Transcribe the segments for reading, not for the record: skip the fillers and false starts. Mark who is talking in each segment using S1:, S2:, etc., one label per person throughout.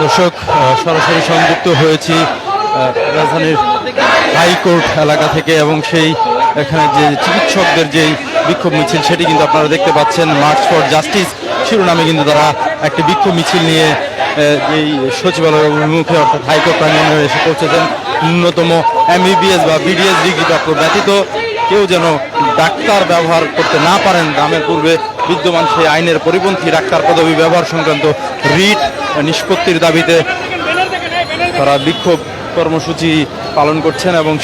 S1: দর্শক, সরাসরি সংযুক্ত হয়েছি রাজধানীর হাইকোর্ট এলাকা থেকে এবং সেই এখানে যে চিকিৎসকদের যেই বিক্ষোভ মিছিল সেটি কিন্তু আপনারা দেখতে পাচ্ছেন। মার্চ ফর জাস্টিস শিরোনামে কিন্তু তারা একটি বিক্ষোভ মিছিল নিয়ে যেই সচিবালয়ের অভিমুখে অর্থাৎ হাইকোর্ট প্রাঙ্গণে এসে পৌঁছেছেন। ন্যূনতম MBBS বা BDS ডিগ্রিপ্রাপ্ত ব্যতীত কেউ যেন ডাক্তার ব্যবহার করতে না পারেন, নামের পূর্বে বিদ্যমান সেই আইনের পরিপন্থী ডাক্তার পদবি ব্যবহার সংক্রান্ত রিট নিষ্পত্তির দাবিতে তারা বিক্ষোভ কর্মসূচি পালন করছেন এবং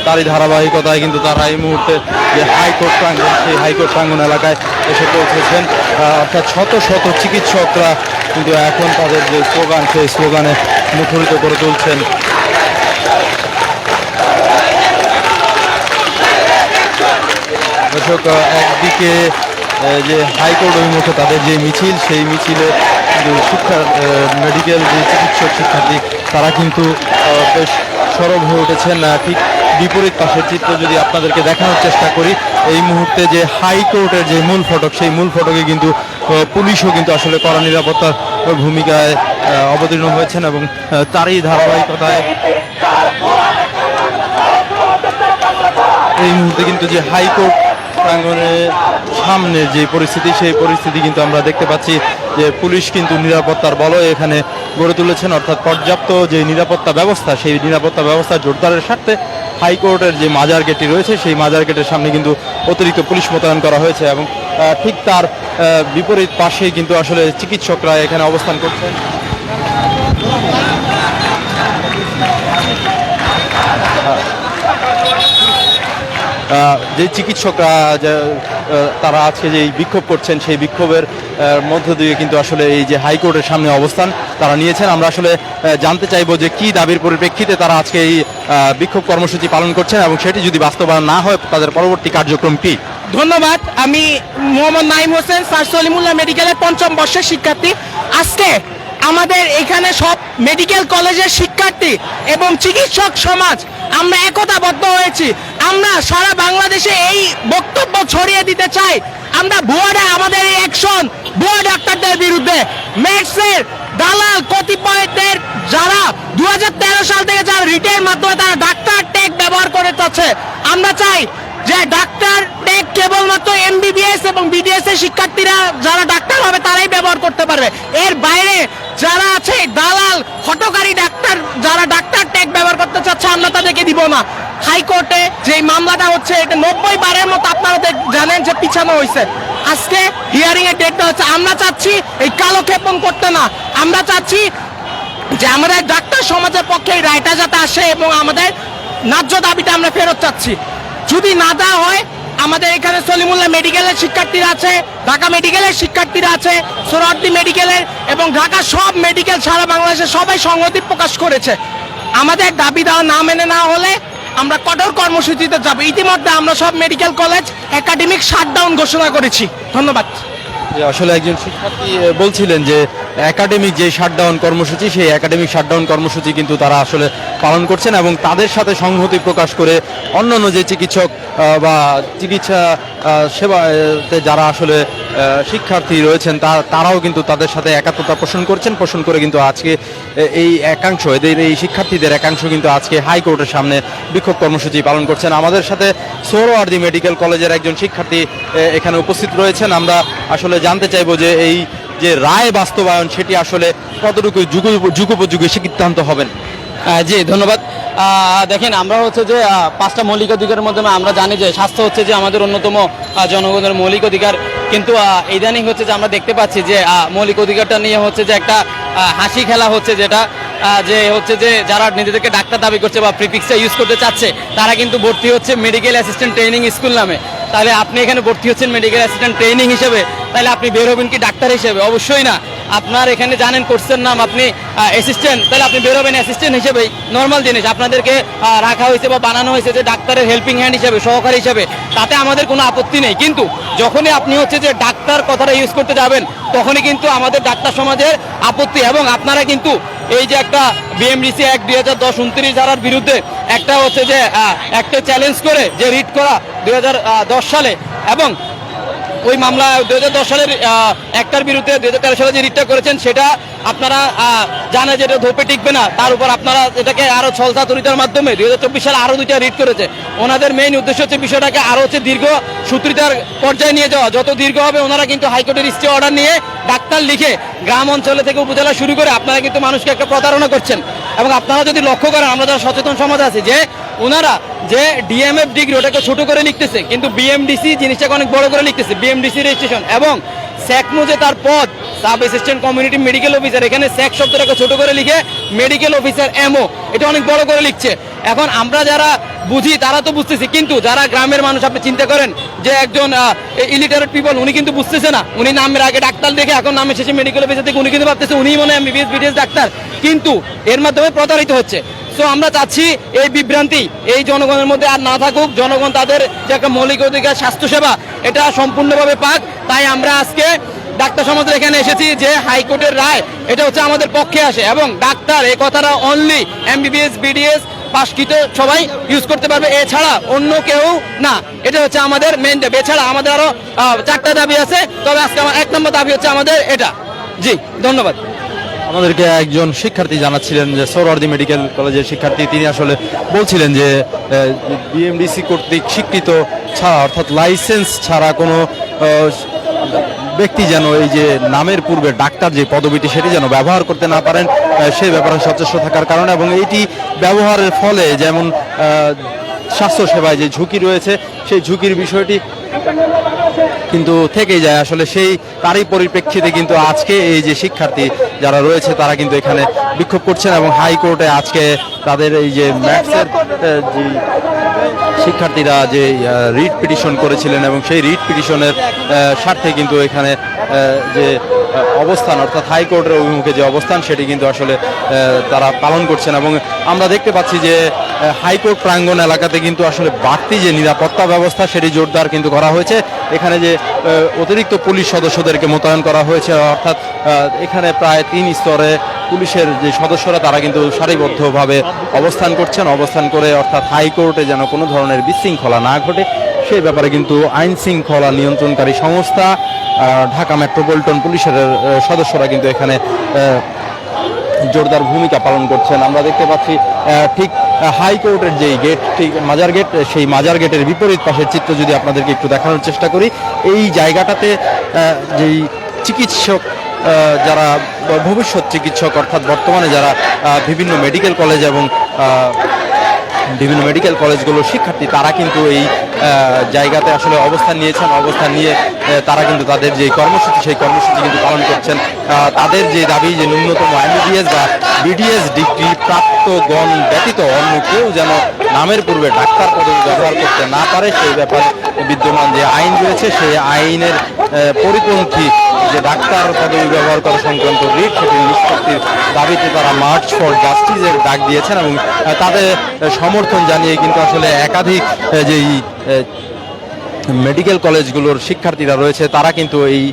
S1: তারই ধারাবাহিকতায় কিন্তু তারা এই মুহূর্তে যে হাইকোর্ট প্রাঙ্গণ সেই হাইকোর্ট প্রাঙ্গণ এলাকায় এসে পৌঁছেছেন। অর্থাৎ শত শত চিকিৎসকরা কিন্তু এখন তাদের যে স্লোগান সেই স্লোগানে মুখরিত করে তুলছেন। দর্শক, একদিকে যে হাইকোর্ট অভিমুখে তাদের যে মিছিল সেই মিছিলে কিন্তু মেডিকেল যে চিকিৎসক শিক্ষার্থী তারা কিন্তু বেশ সরব হয়ে উঠেছেন। ঠিক বিপরীত পাশের চিত্র যদি আপনাদেরকে দেখানোর চেষ্টা করি, এই মুহূর্তে যে হাইকোর্টের যে মূল ফটক সেই মূল ফটকে কিন্তু পুলিশও কিন্তু আসলে কড়া নিরাপত্তার ভূমিকায় অবতীর্ণ হয়েছেন এবং তারই ধারাবাহিকতায় এই মুহূর্তে কিন্তু যে হাইকোর্ট প্রাঙ্গণের সামনের যে পরিস্থিতি সেই পরিস্থিতি কিন্তু আমরা দেখতে পাচ্ছি যে পুলিশ কিন্তু নিরাপত্তার বলয় এখানে গড়ে তুলেছেন। অর্থাৎ পর্যাপ্ত যে নিরাপত্তা ব্যবস্থা সেই নিরাপত্তা ব্যবস্থা জোরদারের স্বার্থে হাইকোর্টের যে মাজার গেটটি রয়েছে সেই মাজার গেটের সামনে কিন্তু অতিরিক্ত পুলিশ মোতায়েন করা হয়েছে এবং ঠিক তার বিপরীত পাশেই কিন্তু আসলে চিকিৎসকরা এখানে অবস্থান করছেন। যে চিকিৎসকরা তারা আজকে যে বিক্ষোভ করছেন সেই বিক্ষোভের মধ্য দিয়ে কিন্তু আসলে এই যে হাইকোর্টের সামনে অবস্থান তারা নিয়েছেন। আমরা আসলে জানতে চাইবো যে কি দাবির পরিপ্রেক্ষিতে তারা আজকে এই বিক্ষোভ কর্মসূচি পালন করছেন এবং সেটি যদি বাস্তবায়ন না হয় তাদের পরবর্তী কার্যক্রম কি।
S2: ধন্যবাদ। আমি মোহাম্মদ নাইম হোসেন, স্যার সলিমুল্লাহ মেডিকেলের ৫ম বর্ষের শিক্ষার্থী। আজকে আমাদের এখানে সব মেডিকেল কলেজের শিক্ষার্থী এবং চিকিৎসক সমাজ আমরা একতাবদ্ধ হয়েছি। আমরা সারা বাংলাদেশে এই বক্তব্য ছড়িয়ে দিতে চাই। আমরা আমাদের এই অ্যাকশন ভুয়া ডাক্তারদের বিরুদ্ধে, ম্যাক্সের দালাল কতিপয়দের যারা 2013 সাল থেকে যারা রিটের মাধ্যমে তারা ডাক্তার ট্যাগ ব্যবহার করে যাচ্ছে। আমরা চাই যে ডাক্তার ট্যাগ কেবলমাত্র MBBS এবং BDS এর শিক্ষার্থীরা যারা ডাক্তার হবে তারাই ব্যবহার করতে পারবে। এর বাইরে যারা আছে দালাল হটকারী ডাক্তার যারা ডাক্তার ট্যাগ ব্যবহার করতে চাচ্ছে আমরা তাদেরকে দিব না। হাইকোর্টে যে মামলাটা হচ্ছে এটা 90 বারের মতো আপনারা জানেন যে পিছানো হয়েছে। আজকে হিয়ারিং এর ডেটটা হচ্ছে। আমরা চাচ্ছি এই কালক্ষেপণ করতে না, আমরা চাচ্ছি যে আমাদের ডাক্তার সমাজের পক্ষে এই রায়টা যাতে আসে এবং আমাদের ন্যায্য দাবিটা আমরা ফেরত চাচ্ছি। যদি না দেওয়া হয় আমাদের এখানে সলিমুল্লাহ মেডিকেলের শিক্ষার্থীরা আছে, ঢাকা মেডিকেলের শিক্ষার্থীরা আছে, সোহরাওয়ার্দী মেডিকেলের এবং ঢাকা সব মেডিকেল সারা বাংলাদেশে সবাই সংহতি প্রকাশ করেছে। আমাদের দাবি দেওয়া না মেনে না হলে আমরা কঠোর কর্মসূচিতে যাব। ইতিমধ্যে আমরা সব মেডিকেল কলেজ একাডেমিক শাটডাউন ঘোষণা করেছি। ধন্যবাদ।
S1: আসলে একজন শিক্ষার্থী বলছিলেন যে একাডেমিক যে শাটডাউন কর্মসূচি সেই একাডেমিক শাটডাউন কর্মসূচি কিন্তু তারা আসলে পালন করছেন এবং তাদের সাথে সংহতি প্রকাশ করে অন্যান্য যে চিকিৎসক বা চিকিৎসা সেবাতে যারা আসলে শিক্ষার্থী রয়েছেন তারাও কিন্তু তাদের সাথে একাত্মতা পোষণ করে কিন্তু আজকে এই একাংশ এদের এই শিক্ষার্থীদের একাংশ কিন্তু আজকে হাইকোর্টের সামনে বিক্ষোভ কর্মসূচি পালন করছেন। আমাদের সাথে সোহরাওয়ার্দী মেডিকেল কলেজের একজন শিক্ষার্থী এখানে উপস্থিত রয়েছেন। আমরা আসলে জানতে চাইবো যে এই যে রায় বাস্তবায়ন সেটি আসলে কতটুকু যুগোপযোগী সিদ্ধান্ত হবেন।
S3: জি ধন্যবাদ। দেখেন, আমরা হচ্ছে যে 5টা মৌলিক অধিকারের মধ্যে আমরা জানি যে স্বাস্থ্য হচ্ছে যে আমাদের অন্যতম জনগণের মৌলিক অধিকার, কিন্তু ইদানিং হচ্ছে যে আমরা দেখতে পাচ্ছি যে মৌলিক অধিকারটা নিয়ে হচ্ছে যে একটা হাসি খেলা হচ্ছে, যেটা যে হচ্ছে যে যারা নিজেদেরকে ডাক্তার দাবি করছে বা প্রিফিক্সটা ইউজ করতে চাচ্ছে তারা কিন্তু ভর্তি হচ্ছে মেডিকেল অ্যাসিস্ট্যান্ট ট্রেনিং স্কুল নামে। তাহলে আপনি এখানে ভর্তি হচ্ছেন মেডিকেল অ্যাসিস্ট্যান্ট ট্রেনিং হিসেবে, তাহলে আপনি বের হবেন কি ডাক্তার হিসেবে? অবশ্যই না। আপনার এখানে জানেন কোর্সের নাম আপনি অ্যাসিস্ট্যান্ট, তাহলে আপনি বের হবেন অ্যাসিস্ট্যান্ট হিসেবেই। নর্মাল জিনিস আপনাদেরকে রাখা হয়েছে বা বানানো হয়েছে যে ডাক্তারের হেল্পিং হ্যান্ড হিসেবে, সহকারী হিসেবে, তাতে আমাদের কোনো আপত্তি নেই। কিন্তু যখনই আপনি হচ্ছে যে ডাক্তার কথাটা ইউজ করতে যাবেন তখনই কিন্তু আমাদের ডাক্তার সমাজের আপত্তি। এবং আপনারা কিন্তু এই যে একটা BMDC অ্যাক্ট 2010-29 ধারার বিরুদ্ধে একটা হচ্ছে যে একটা চ্যালেঞ্জ করে যে রিট করা 2010 সালে, এবং ওই মামলা 2010 সালের একটার বিরুদ্ধে 2013 সালে যে রিটটা করেছেন সেটা আপনারা জানেন যে এটা ধোপে টিকবে না, তার উপর আপনারা এটাকে আরো ছলচাতুরিতার মাধ্যমে 2024 সালে আরো 2টা রিট করেছে। ওনাদের মেইন উদ্দেশ্য হচ্ছে বিষয়টাকে আরো দীর্ঘ সূত্রিতার পর্যায়ে নিয়ে যাওয়া। যত দীর্ঘ হবে ওনারা কিন্তু হাইকোর্টের স্টে অর্ডার নিয়ে ডাক্তার লিখে গ্রাম অঞ্চলে থেকে উপজেলা শুরু করে আপনারা কিন্তু মানুষকে একটা প্রতারণা করছেন। এবং আপনারা যদি লক্ষ্য করেন, আমরা যারা সচেতন সমাজ আছি, যে ওনারা যে ডিএমএফ ডিগ্রি ওটাকে ছোট করে লিখতেছে, কিন্তু বিএমডিসি জিনিসটাকে অনেক বড় করে লিখতেছে, বিএমডিসি রেজিস্ট্রেশন। এবং স্যাকমো যে তার পদ, sub assistant community medical officer, এখানে স্যাক শব্দটাকে ছোট করে লিখে মেডিকেল অফিসার এমও, এটা অনেক বড় করে লিখছে। এখন আমরা যারা বুঝি তারা তো বুঝতেছি, কিন্তু যারা গ্রামের মানুষ, আপনি চিন্তা করেন যে একজন ইলিটারেট পিপল, উনি কিন্তু বুঝতেছে না। উনি নামের আগে ডাক্তার দেখে এখন নামের শেষে মেডিকেল অফিসার থেকে উনি কিন্তু ভাবতেছে উনি মনে হয় এমবিবিএস বিডিএস ডাক্তার, কিন্তু এর মাধ্যমে প্রতারিত হচ্ছে। সো আমরা চাচ্ছি এই বিভ্রান্তি এই জনগণের মধ্যে আর না থাকুক, জনগণ তাদের যে একটা মৌলিক অধিকার স্বাস্থ্যসেবা এটা সম্পূর্ণভাবে পাক। তাই আমরা আজকে ডাক্তার সমাজের এখানে এসেছি যে হাইকোর্টের রায় এটা হচ্ছে আমাদের পক্ষে আসে, এবং ডাক্তার এই কথাটা অনলি এমবিবিএস বিডিএস পাশকৃত সবাই ইউজ করতে পারবে, এছাড়া অন্য কেউ না। এটা হচ্ছে আমাদের মেন দাবি। এছাড়া আমাদের আরো 4টা দাবি আছে, তবে আজকে আমার 1 নম্বর দাবি হচ্ছে আমাদের এটা। জি, ধন্যবাদ।
S1: আমাদেরকে একজন শিক্ষার্থী জানাচ্ছিলেন যে সোহরাওয়ার্দী মেডিকেল কলেজের শিক্ষার্থী, তিনি আসলে বলছিলেন যে বিএমডিসি কর্তৃক স্বীকৃত ছাড়া, অর্থাৎ লাইসেন্স ছাড়া কোনো ব্যক্তি যেন এই যে নামের পূর্বে ডাক্তার যে পদবিটি সেটি যেন ব্যবহার করতে না পারেন, সেই ব্যাপারে সচেষ্ট থাকার কারণে, এবং এইটি ব্যবহারের ফলে যেমন স্বাস্থ্যসেবায় যে ঝুঁকি রয়েছে সেই ঝুঁকির বিষয়টি কিন্তু থেকেই যায়। আসলে সেই তারই পরিপ্রেক্ষিতে কিন্তু আজকে এই যে শিক্ষার্থী যারা রয়েছে তারা কিন্তু এখানে বিক্ষোভ করছেন, এবং হাইকোর্টে আজকে তাদের এই যে ম্যাথসের যে শিক্ষার্থীরা যে রিট পিটিশন করেছিলেন, এবং সেই রিট পিটিশনের স্বার্থে কিন্তু এখানে যে অবস্থান, অর্থাৎ হাইকোর্টের অভিমুখে যে অবস্থান সেটি কিন্তু আসলে তারা পালন করছেন। এবং আমরা দেখতে পাচ্ছি যে হাইকোর্ট প্রাঙ্গণ এলাকাতে কিন্তু আসলে বাড়তি যে নিরাপত্তা ব্যবস্থা সেটি জোরদার কিন্তু করা হয়েছে। এখানে যে অতিরিক্ত পুলিশ সদস্যদেরকে মোতায়েন করা হয়েছে, অর্থাৎ এখানে প্রায় 3 স্তরে পুলিশের যে সদস্যরা তারা কিন্তু সারিবদ্ধভাবে অবস্থান করছেন, অবস্থান করে অর্থাৎ হাইকোর্টে যেন কোনো ধরনের বিশৃঙ্খলা না ঘটে সেই ব্যাপারে কিন্তু আইন শৃঙ্খলা নিয়ন্ত্রণকারী সংস্থা ঢাকা মেট্রোপলিটন পুলিশের সদস্যরা কিন্তু এখানে জোরদার ভূমিকা পালন করছেন। আমরা দেখতে পাচ্ছি ঠিক হাইকোর্টের যেই গেট, ঠিক মাজার গেট, সেই মাজার গেটের বিপরীত পাশের চিত্র যদি আপনাদেরকে একটু দেখানোর চেষ্টা করি, এই জায়গাটাতে যেই চিকিৎসক যারা ভবিষ্যৎ চিকিৎসক, অর্থাৎ বর্তমানে যারা বিভিন্ন মেডিকেল কলেজ এবং বিভিন্ন মেডিকেল কলেজগুলোর শিক্ষার্থী, তারা কিন্তু এই জায়গাতে আসলে অবস্থান নিয়েছেন। অবস্থান নিয়ে তারা কিন্তু তাদের যে কর্মসূচি সেই কর্মসূচি কিন্তু পালন করছেন। তাদের যে দাবি যে ন্যূনতম এমবিবিএস বা বিডিএস ডিগ্রি প্রাপ্তগণ ব্যতীত অন্য কেউ যেন নামের পূর্বে ডাক্তার পদবি ব্যবহার করতে না পারে, সেই ব্যাপারে বিদ্যমান যে আইন রয়েছে সেই আইনের পরিপন্থী যে ডাক্তার পদবি ব্যবহার করা সংক্রান্ত রিট সেটি নিষ্পত্তির দাবিতে তারা মার্চ ফর জাস্টিসের ডাক দিয়েছেন, এবং তাদের সমর্থন জানিয়ে কিন্তু আসলে একাধিক যেই মেডিকেল কলেজগুলোর শিক্ষার্থীরা রয়েছে তারা কিন্তু এই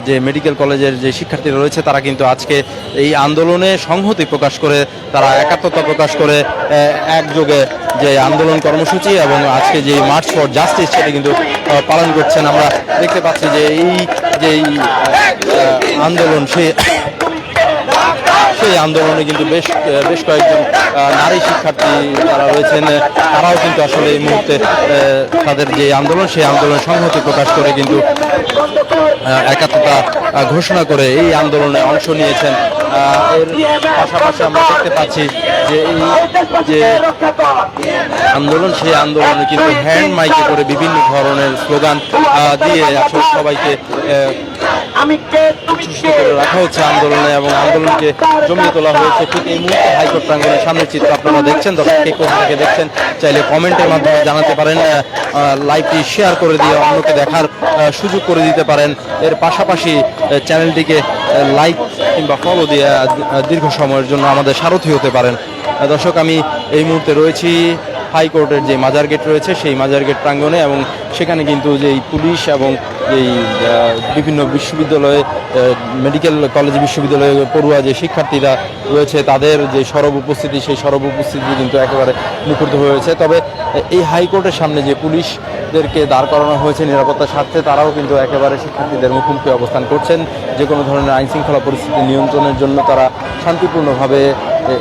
S1: যে মেডিকেল কলেজের যে শিক্ষার্থীরা রয়েছে তারা কিন্তু আজকে এই আন্দোলনে সংহতি প্রকাশ করে, তারা একাত্মতা প্রকাশ করে একযোগে যে আন্দোলন কর্মসূচি এবং আজকে যে মার্চ ফর জাস্টিস সেটি কিন্তু পালন করছেন। আমরা দেখতে পাচ্ছি যে এই যে আন্দোলন সেই আন্দোলনে কিন্তু বেশ কয়েকজন নারী শিক্ষার্থী যারা রয়েছেন তারাও কিন্তু আসলে এই মুহূর্তে তাদের যে আন্দোলন সেই আন্দোলনে সংহতি প্রকাশ করে কিন্তু একাত্মতা ঘোষণা করে এই আন্দোলনে অংশ নিয়েছেন। এর পাশাপাশি আমরা দেখতে পাচ্ছি যে এই যে আন্দোলন সেই আন্দোলনে কিন্তু হ্যান্ড মাইকে করে বিভিন্ন ধরনের স্লোগান দিয়ে আসলে সবাইকে রাখা হচ্ছে আন্দোলনে, এবং আন্দোলনকে জমিয়ে তোলা হয়েছে। ঠিক এই মুহূর্তে হাইকোর্ট প্রাঙ্গণের সামনের চিত্র আপনারা দেখছেন। দর্শক কে কোথা থেকে দেখছেন চাইলে কমেন্টের মাধ্যমে জানাতে পারেন, লাইভটি শেয়ার করে দিয়ে অন্যকে দেখার সুযোগ করে দিতে পারেন। এর পাশাপাশি চ্যানেলটিকে লাইক কিংবা ফলো দিয়ে দীর্ঘ সময়ের জন্য আমাদের সারথি হতে পারেন। দর্শক, আমি এই মুহূর্তে রয়েছি হাইকোর্টের যে মাজার গেট রয়েছে সেই মাজার গেট প্রাঙ্গণে, এবং সেখানে কিন্তু যেই পুলিশ এবং যেই বিভিন্ন বিশ্ববিদ্যালয়ে মেডিকেল কলেজ বিশ্ববিদ্যালয়ে পড়ুয়া যে শিক্ষার্থীরা রয়েছে তাদের যে সরব উপস্থিতি সেই সরব উপস্থিতি কিন্তু একেবারে মুখরিত হয়েছে। তবে এই হাইকোর্টের সামনে যে পুলিশ দেরকে দাঁড় করানো হয়েছে নিরাপত্তার স্বার্থে, তারাও কিন্তু একেবারে শিক্ষার্থীদের মুখোমুখি অবস্থান করছেন। যে কোনো ধরনের আইন শৃঙ্খলা পরিস্থিতি নিয়ন্ত্রণের জন্য তারা শান্তিপূর্ণভাবে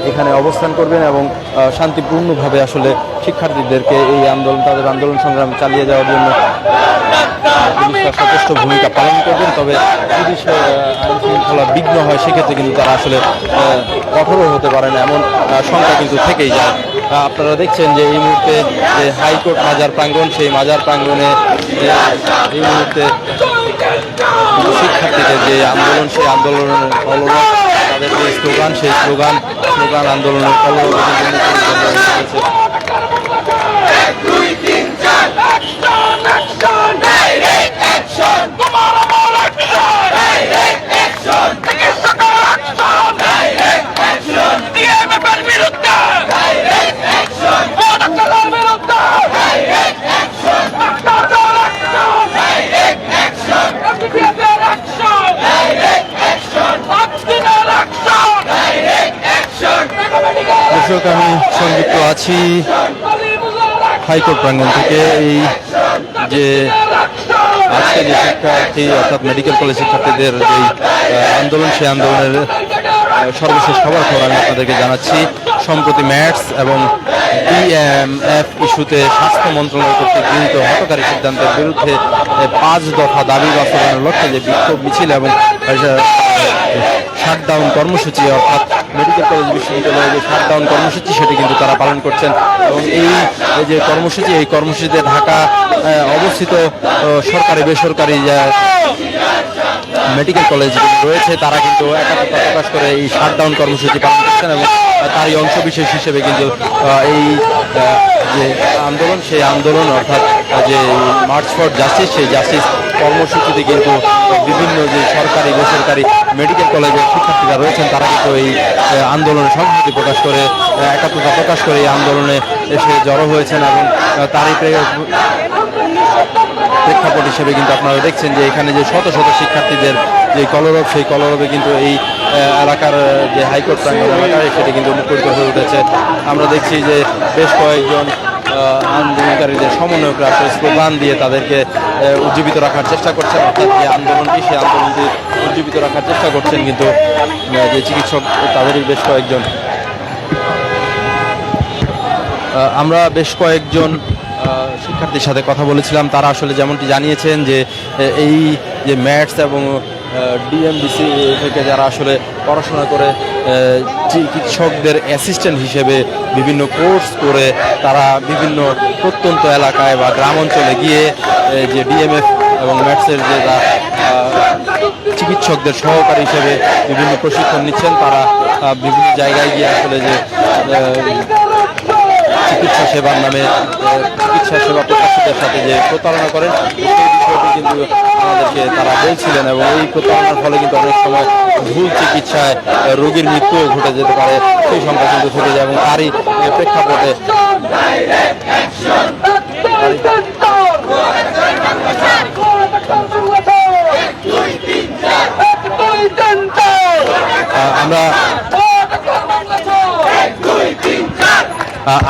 S1: এখানে অবস্থান করবেন এবং শান্তিপূর্ণভাবে আসলে শিক্ষার্থীদেরকে এই আন্দোলন, তাদের আন্দোলন সংগ্রাম চালিয়ে যাওয়ার জন্য পুলিশরা সচেষ্ট ভূমিকা পালন করবেন। তবে যদি আইন শৃঙ্খলা বিঘ্ন হয় সেক্ষেত্রে কিন্তু তারা আসলে কঠোরও হতে পারেন, এমন শঙ্কা কিন্তু থেকেই যায়। আপনারা দেখছেন যে এই মুহূর্তে যে হাইকোর্ট মাজার প্রাঙ্গণ, সেই মাজার প্রাঙ্গণে এই মুহূর্তে শিক্ষার্থীদের যে আন্দোলন, সেই আন্দোলনের কলরব, তাদের যে স্লোগান, সেই স্লোগান আন্দোলনের কলরব কিন্তু দর্শক, আমি সংযুক্ত আছি হাইকোর্ট প্রাঙ্গণ থেকে। এই যে আজকে যে শিক্ষার্থী অর্থাৎ মেডিকেল কলেজ শিক্ষার্থীদের যেই আন্দোলন, সেই আন্দোলনের সর্বশেষ খবর আমি আপনাদেরকে জানাচ্ছি। সম্প্রতি ম্যাটস এবং ডিএমএফ ইস্যুতে স্বাস্থ্য মন্ত্রণালয় কর্তৃক গৃহীত হঠকারী সিদ্ধান্তের বিরুদ্ধে 5 দফা দাবি বাস্তবায়নের লক্ষ্যে যে বিক্ষোভ মিছিল এবং শাটডাউন কর্মসূচি, অর্থাৎ মেডিকেল কলেজ বিশ্ববিদ্যালয়ের যে শাটডাউন কর্মসূচি, সেটি কিন্তু তারা পালন করছেন। এবং এই যে কর্মসূচি, এই কর্মসূচিতে ঢাকা অবস্থিত সরকারি বেসরকারি মেডিকেল কলেজ রয়েছে, তারা কিন্তু একাত্মতা প্রকাশ করে এই শাটডাউন কর্মসূচি পালন করছেন এবং তারই অংশবিশেষ হিসেবে কিন্তু এই যে আন্দোলন, সেই আন্দোলন অর্থাৎ যে মার্চ ফর জাস্টিস, সেই জাস্টিস কর্মসূচিতে কিন্তু বিভিন্ন যে সরকারি বেসরকারি মেডিকেল কলেজের শিক্ষার্থীরা রয়েছেন, তারা কিন্তু এই আন্দোলনে সংহতি প্রকাশ করে, একাত্মতা প্রকাশ করে এই আন্দোলনে এসে জড়ো হয়েছেন। এবং তারই প্রেক্ষাপট হিসেবে কিন্তু আপনারা দেখছেন যে এখানে যে শত শত শিক্ষার্থীদের যে কলরব, সেই কলরবে কিন্তু এই এলাকার যে হাইকোর্ট প্রাঙ্গণ এলাকায় সেটি কিন্তু মুখরিত হয়ে উঠেছে। আমরা দেখছি যে বেশ কয়েকজন আন্দোলনকারীদের সমন্বয়করা আসলে স্লোগান দিয়ে তাদেরকে উজ্জীবিত রাখার চেষ্টা করছেন, অর্থাৎ যে আন্দোলনটি, সেই আন্দোলনটি উজ্জীবিত রাখার চেষ্টা করছেন। কিন্তু যে চিকিৎসক, তাদেরই বেশ কয়েকজন, আমরা বেশ কয়েকজন শিক্ষার্থীর সাথে কথা বলেছিলাম। তারা আসলে যেমনটি জানিয়েছেন যে এই যে ম্যাটস এবং ডিএমডিসি থেকে যারা আসলে পড়াশোনা করে চিকিৎসকদের অ্যাসিস্ট্যান্ট হিসেবে বিভিন্ন কোর্স করে তারা বিভিন্ন প্রত্যন্ত এলাকায় বা গ্রাম অঞ্চলে গিয়ে যে ডিএমএফ এবং ম্যাটসের যে চিকিৎসকদের সহকারী হিসেবে বিভিন্ন প্রশিক্ষণ নিচ্ছেন, তারা বিভিন্ন জায়গায় গিয়ে আসলে যে চিকিৎসা সেবার নামে চিকিৎসা সেবা প্রত্যাশীদের সাথে যে প্রতারণা করেন, সেই বিষয়টি কিন্তু আমাদেরকে তারা বলছিলেন। এবং এই প্রতারণার ফলে কিন্তু অনেক সময় ভুল চিকিৎসায় রোগীর মৃত্যুও ঘটে যেতে পারে, সেই সংখ্যা কিন্তু থেকে যায়। এবং তারই প্রেক্ষাপটে আমরা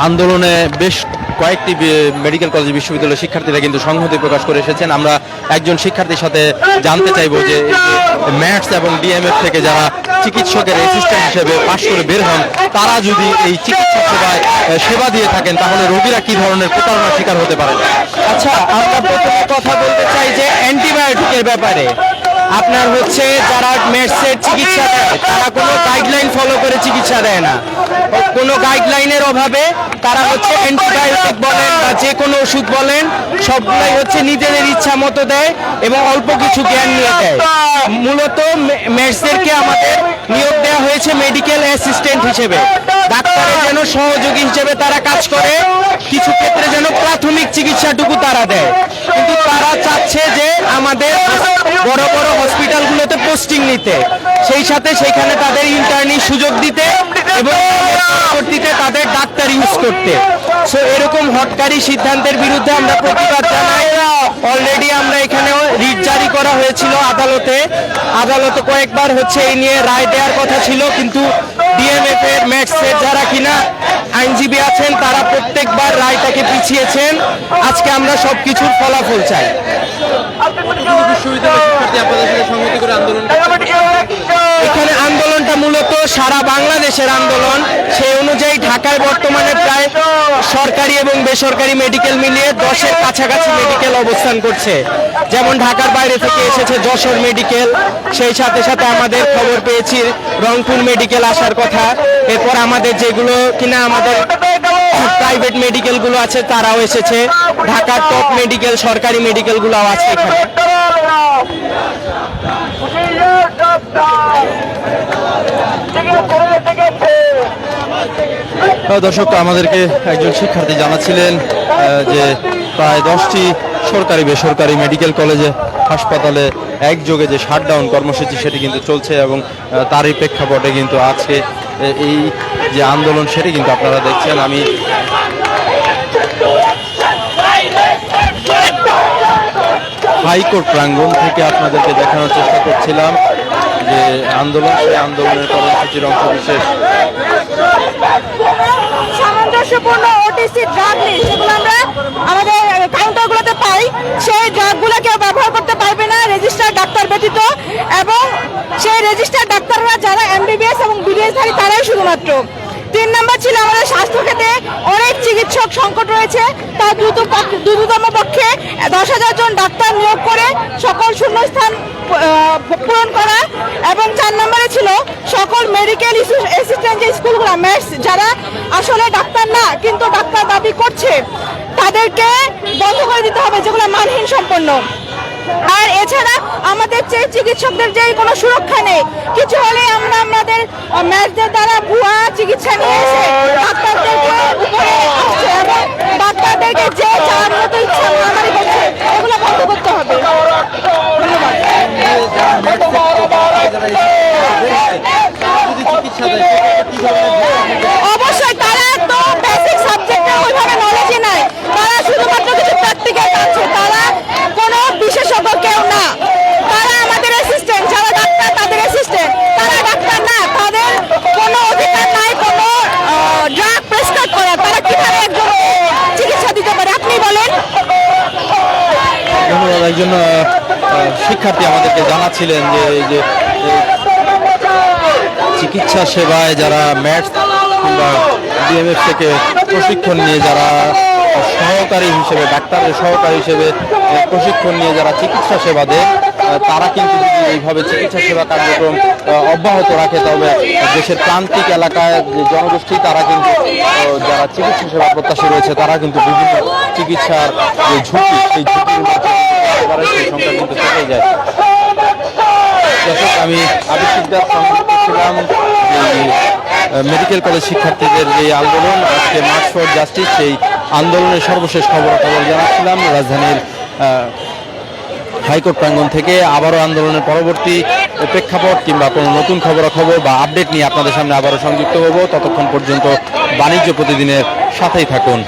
S1: আন্দোলনে বেশ কয়েকটি মেডিকেল কলেজ বিশ্ববিদ্যালয়ের শিক্ষার্থীরা কিন্তু সংহতি প্রকাশ করে এসেছেন। আমরা একজন শিক্ষার্থীর সাথে জানতে চাইবো যে ম্যাটস এবং ডিএমএফ থেকে যারা চিকিৎসকের অ্যাসিস্ট্যান্ট হিসেবে পাশ করে বের হন, তারা যদি এই চিকিৎসা সেবায় সেবা দিয়ে থাকেন, তাহলে রোগীরা কি ধরনের প্রতারণার শিকার হতে পারে?
S2: আচ্ছা, আমরা প্রথমে কথা বলতে চাই যে অ্যান্টিবায়োটিকের ব্যাপারে। আপনার হচ্ছে যারা মেডসের চিকিৎসা দেয়, তারা কোনো গাইডলাইন ফলো করে চিকিৎসা দেয় না। কোনো গাইডলাইনের অভাবে তারা হচ্ছে অ্যান্টিবায়োটিক বলেন বা যে কোনো ওষুধ বলেন, সবগুলাই হচ্ছে নিজেদের ইচ্ছা মতো দেয় এবং অল্প কিছু জ্ঞান নিয়ে দেয়। মূলত মেডসদেরকে আমাদের নিয়োগ দেওয়া হয়েছে মেডিকেল অ্যাসিস্ট্যান্ট হিসেবে, ডাক্তারের যেন সহযোগী হিসেবে তারা কাজ করে, কিছু ক্ষেত্রে যেন প্রাথমিক চিকিৎসাটুকু তারা দেয়। কিন্তু তারা চাচ্ছে যে আমাদের বড় বড় হসপিটালগুলোতে পোস্টিং নিতে, সেই সাথে সেখানে তাদের ইন্টার্নির সুযোগ দিতে এবং পরবর্তীতে তাদের ডাক্তার ইউজ করতে। সো এরকম হটকারী সিদ্ধান্তের বিরুদ্ধে আমরা প্রতিবাদ জানাই। অলরেডি আমরা এখানে রিট জারি করা হয়েছিল আদালতে কয়েকবার হচ্ছে এই নিয়ে রায় দেওয়ার কথা ছিল, কিন্তু ডিএমএফ এর ম্যাটসের যারা কিনা আইনজীবী আছেন তারা প্রত্যেকবার রায়টাকে পিছিয়েছেন। আজকে আমরা সবকিছুর ফলাফল চাই।
S1: বিশ্ববিদ্যালয় শিক্ষার্থী আপনাদের সাথে সংহতি করে আন্দোলন
S2: এখানে আন্দোলনটা মূলত সারা বাংলাদেশের আন্দোলন। সেই অনুযায়ী ঢাকায় বর্তমানে প্রায় সরকারি এবং বেসরকারি মেডিকেল মিলিয়ে 10-এর কাছাকাছি মেডিকেল অবস্থান করছে। যেমন ঢাকার বাইরে থেকে এসেছে যশোর মেডিকেল, সেই সাথে সাথে আমাদের খবর পেয়েছি রংপুর মেডিকেল আসার কথা। এরপর আমাদের যেগুলো কিনা আমাদের প্রাইভেট মেডিকেলগুলো আছে তারাও এসেছে। ঢাকার টপ মেডিকেল সরকারি মেডিকেলগুলোও আছে এখানে।
S1: দর্শক, আমাদেরকে একজন শিক্ষার্থী জানাচ্ছিলেন যে প্রায় 10টি সরকারি বেসরকারি মেডিকেল কলেজে হাসপাতালে একযোগে যে শাটডাউন কর্মসূচি সেটি কিন্তু চলছে এবং তারই প্রেক্ষাপটে কিন্তু আজকে এই যে আন্দোলন সেটি কিন্তু আপনারা দেখছেন। আমি হাইকোর্ট প্রাঙ্গণ থেকে আপনাদেরকে দেখানোর চেষ্টা করছিলাম যে আন্দোলন, সেই আন্দোলনের কর্মসূচির অংশ বিশেষ।
S4: সামঞ্জস্যপূর্ণ ওটিসি ড্রাগ লিস্ট যেগুলো আমরা আমাদের কাউন্টারগুলোতে পাই, সেই ড্রাগগুলো কেউ ব্যবহার করতে পারবে না রেজিস্টার্ড ডাক্তার ব্যতীত, এবং সেই রেজিস্টার্ড ডাক্তাররা যারা এমবিবিএস এবং বিডিএসধারী তারাই শুধুমাত্র। 3 নম্বর ছিল আমাদের স্বাস্থ্যক্ষেত্রে অনেক চিকিৎসক সংকট রয়েছে, তার দ্রুততম পক্ষে 10,000 জন ডাক্তার নিয়োগ করে সকল শূন্যস্থান পূরণ করা। এবং 4 নম্বরে ছিল সকল মেডিকেল অ্যাসিস্ট্যান্ট যে স্কুলগুলো ম্যাথস যারা আসলে ডাক্তার না কিন্তু ডাক্তার দাবি করছে তাদেরকে বন্ধ করে দিতে হবে, যেগুলো মানহীন সম্পন্ন। আর এছাড়া আমাদের যে চিকিৎসকদের যে কোনো সুরক্ষা নেই, কিছু হলে আমরা আমাদের ম্যাচদের দ্বারা ভুয়া চিকিৎসা নিয়ে এসে ডাক্তারদেরকে উপরে আসছে এবং ডাক্তারদেরকে যে যার মতো ইচ্ছা মারামারি করছে, এগুলো বন্ধ করতে হবে। অবশ্যই তারা তো বেসিক সাবজেক্টে ওইভাবে নলেজই নাই, তারা শুধুমাত্র কিছু প্র্যাকটিক্যাল আছে, তারা কোনো বিশেষজ্ঞ কেউ না, তারা আমাদের অ্যাসিস্ট্যান্ট, যারা ডাক্তার তাদের অ্যাসিস্ট্যান্ট, তারা ডাক্তার না, তাদের কোনো অধিকার নাই কোনো ড্রাগ প্রেসক্রাইব করার। তারা কিভাবে একজন চিকিৎসা দিতে পারে আপনি বলেন?
S1: ধন্যবাদ। একজন শিক্ষার্থী আমাদেরকে জানাচ্ছিলেন যে এই যে চিকিৎসা সেবায় যারা ম্যাথস কিংবা ডিএমএফ থেকে প্রশিক্ষণ নিয়ে যারা সহকারী হিসেবে ডাক্তারের সহকারী হিসেবে প্রশিক্ষণ নিয়ে যারা চিকিৎসা সেবা দেয়, তারা কিন্তু যদি এইভাবে চিকিৎসা সেবা কার্যক্রম অব্যাহত রাখে তবে দেশের প্রান্তিক এলাকায় যে জনগোষ্ঠী তারা কিন্তু যারা চিকিৎসা সেবা প্রত্যাশী রয়েছে তারা কিন্তু বিভিন্ন চিকিৎসার যে ঝুঁকি সেই ঝুঁকির মধ্যে সেই সংখ্যা কিন্তু থেকেই যায়। দর্শক, আমি আবির সিকদার সংযুক্ত ছিলাম মেডিকেল কলেজ শিক্ষার্থীদের যে আন্দোলন আজকে মার্চ ফর জাস্টিস, সেই আন্দোলনের সর্বশেষ খবর জানাচ্ছিলাম রাজধানীর হাইকোর্ট প্রাঙ্গণ থেকে। আবারও আন্দোলনের পরবর্তী প্রেক্ষাপট কিংবা কোনো নতুন খবরাখবর বা আপডেট নিয়ে আপনাদের সামনে আবারও সংযুক্ত হব। ততক্ষণ পর্যন্ত বাণিজ্য প্রতিদিনের সাথেই থাকুন।